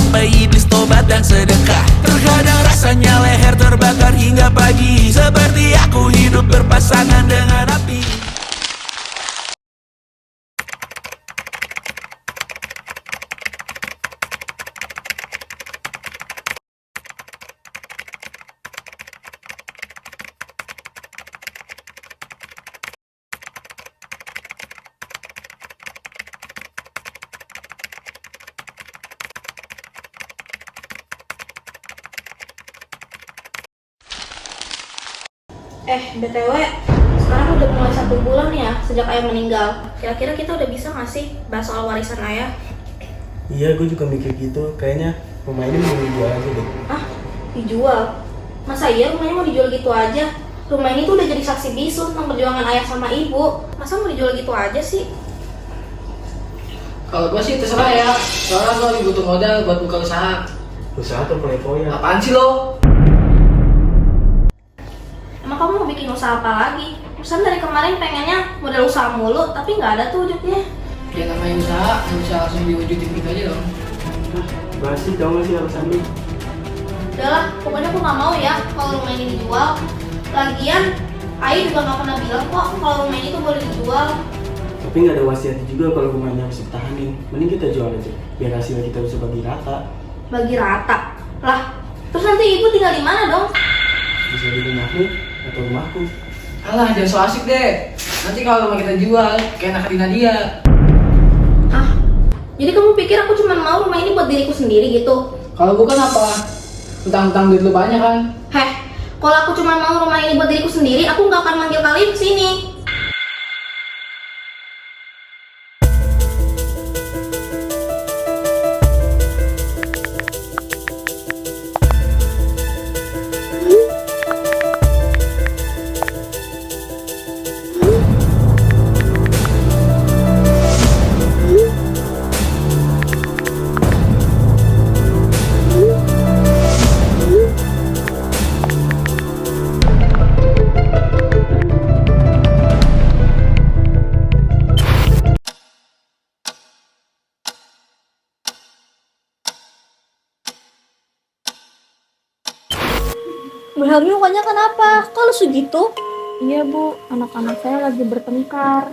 sampai iblis tobat dan sedekah. Terkadang rasanya leher terbakar hingga pagi, seperti aku hidup berpasangan dengan api. BTW, sekarang udah mulai 1 bulan ya sejak ayah meninggal. Kira-kira kita udah bisa nggak sih bahas soal warisan ayah? Iya, gue juga mikir gitu. Kayaknya rumah ini mau dijual aja deh. Ah, dijual? Masa iya rumahnya mau dijual gitu aja? Rumah ini tuh udah jadi saksi bisu tentang perjuangan ayah sama ibu. Masa mau dijual gitu aja sih? Kalau gue sih terserah ya, soalnya gue lagi butuh modal buat buka usaha. Usaha atau proyek-proyek? Apaan sih lo? Emang kamu mau bikin usaha apa lagi? Pesan dari kemarin pengennya modal usaha mulu, tapi nggak ada tuh wujudnya. Ya namanya usaha, nggak bisa langsung diwujudin gitu aja dong. Bahas sih, tau gak sih alasan lu? Udahlah, pokoknya aku nggak mau ya kalau rumah ini dijual. Lagian, ayah juga nggak pernah bilang kok kalau rumah ini tuh boleh dijual. Tapi gak ada wasiatnya juga kalau rumahnya harus ditahanin. Mending kita jual aja, biar hasilnya kita bisa bagi rata. Bagi rata? Lah, terus nanti ibu tinggal di mana dong? Bisa di rumahmu atau rumahku. Alah, jangan so asik deh. Nanti kalau rumah kita jual, kayak anak Nadia. Ah, jadi kamu pikir aku cuma mau rumah ini buat diriku sendiri gitu? Kalau bukan apa? Utang-utang duit lu banyak kan? Heh, kalau aku cuma mau rumah ini buat diriku sendiri, aku nggak akan manggil kalian kesini. Bu Helmi mukanya kenapa? Kok lusu gitu? Iya Bu, anak-anak saya lagi bertengkar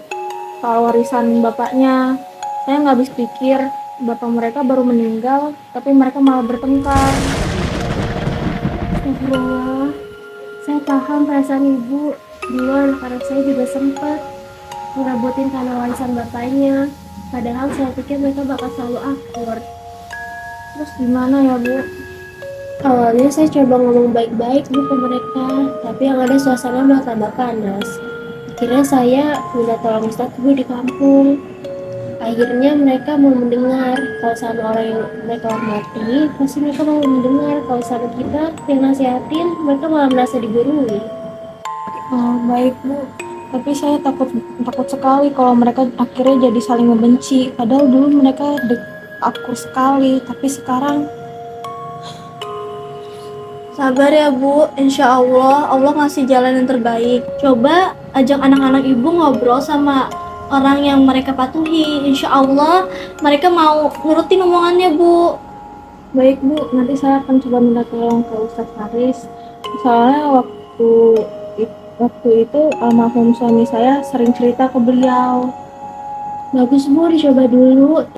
soal warisan bapaknya. Saya nggak habis pikir, bapak mereka baru meninggal, tapi mereka malah bertengkar. Astagfirullah, saya paham perasaan ibu. Dulu anak-anak saya juga sempat ngerabutin karena warisan bapaknya. Padahal saya pikir mereka bakal selalu akur. Terus gimana ya Bu? Awalnya saya coba ngomong baik-baik Bu ke mereka, tapi yang ada suasana malah tambah panas. Akhirnya saya minta tolong Ustadz Bu di kampung. Akhirnya mereka mau mendengar. Kalau sama orang yang mereka hormati, pasti mereka mau mendengar. Kalau sama kita yang nasihatin, mereka malah merasa digurui. Oh, baik Bu, tapi saya takut sekali kalau mereka akhirnya jadi saling membenci. Padahal dulu mereka akur sekali, tapi sekarang Sabar ya Bu, insya Allah ngasih jalan yang terbaik. Coba ajak anak-anak ibu ngobrol sama orang yang mereka patuhi. Insya Allah mereka mau nurutin omongannya Bu. baik Bu, nanti saya akan coba minta tolong ke Ustadz Haris. Soalnya waktu itu almarhum suami saya sering cerita ke beliau. Bagus Bu, dicoba dulu.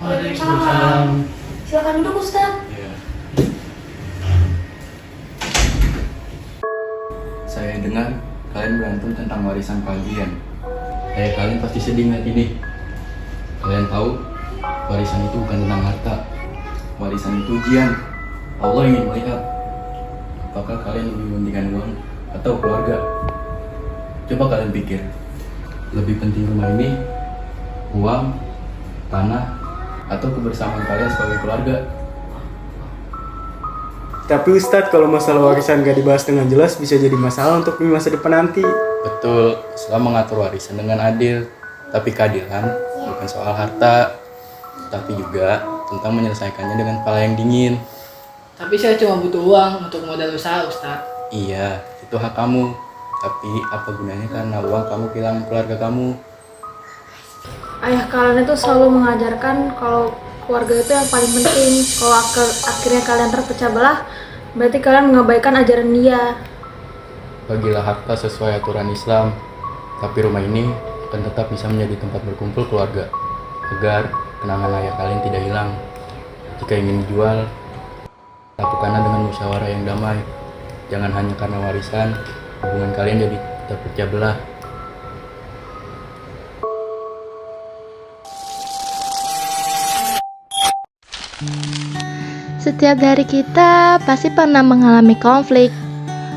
Waalaikumsalam. Silakan duduk Ustaz. Saya dengar kalian berantem tentang warisan kalian. Kalian pasti sedih ngeliat ini. Kalian tahu, warisan itu bukan tentang harta. Warisan itu ujian. Allah ingin melihat apakah kalian lebih mementingkan uang atau keluarga. Coba kalian pikir, lebih penting rumah ini, uang, tanah, atau kebersamaan kalian sebagai keluarga? Tapi Ustadz, kalau masalah warisan gak dibahas dengan jelas bisa jadi masalah untuk di masa depan nanti. Betul, Islam mengatur warisan dengan adil, tapi keadilan bukan soal harta, tapi juga tentang menyelesaikannya dengan kepala yang dingin. Tapi saya cuma butuh uang untuk modal usaha, Ustadz. Iya, itu hak kamu. Tapi apa gunanya karena uang kamu kehilangan keluarga kamu? Ayah kalian itu selalu mengajarkan kalau keluarga itu yang paling penting. Kalau akhirnya kalian terpecah belah, berarti kalian mengabaikan ajaran dia. Bagilah harta sesuai aturan Islam. Tapi rumah ini akan tetap bisa menjadi tempat berkumpul keluarga, agar kenangan ayah kalian tidak hilang. Jika ingin dijual, lakukanlah dengan musyawarah yang damai. Jangan hanya karena warisan, hubungan kalian jadi terpecah belah. Setiap dari kita pasti pernah mengalami konflik,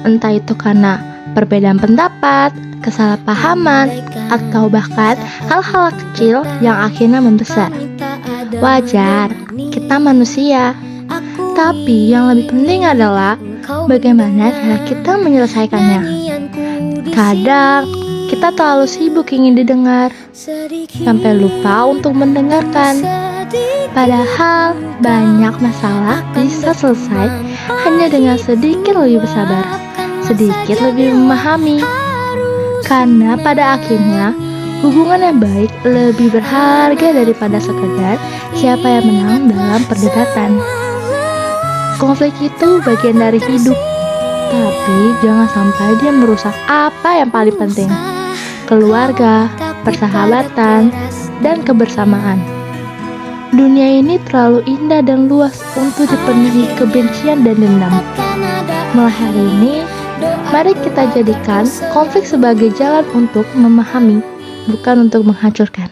entah itu karena perbedaan pendapat, kesalahpahaman, atau bahkan hal-hal kecil yang akhirnya membesar. Wajar, kita manusia. Tapi yang lebih penting adalah bagaimana cara kita menyelesaikannya. Kadang kita terlalu sibuk ingin didengar, sampai lupa untuk mendengarkan. Padahal banyak masalah bisa selesai hanya dengan sedikit lebih bersabar, sedikit lebih memahami. Karena pada akhirnya hubungan yang baik lebih berharga daripada sekedar siapa yang menang dalam perdebatan. Konflik itu bagian dari hidup, tapi jangan sampai dia merusak apa yang paling penting: keluarga, persahabatan, dan kebersamaan. Dunia ini terlalu indah dan luas untuk dipenuhi kebencian dan dendam. Mulai hari ini, mari kita jadikan konflik sebagai jalan untuk memahami, bukan untuk menghancurkan.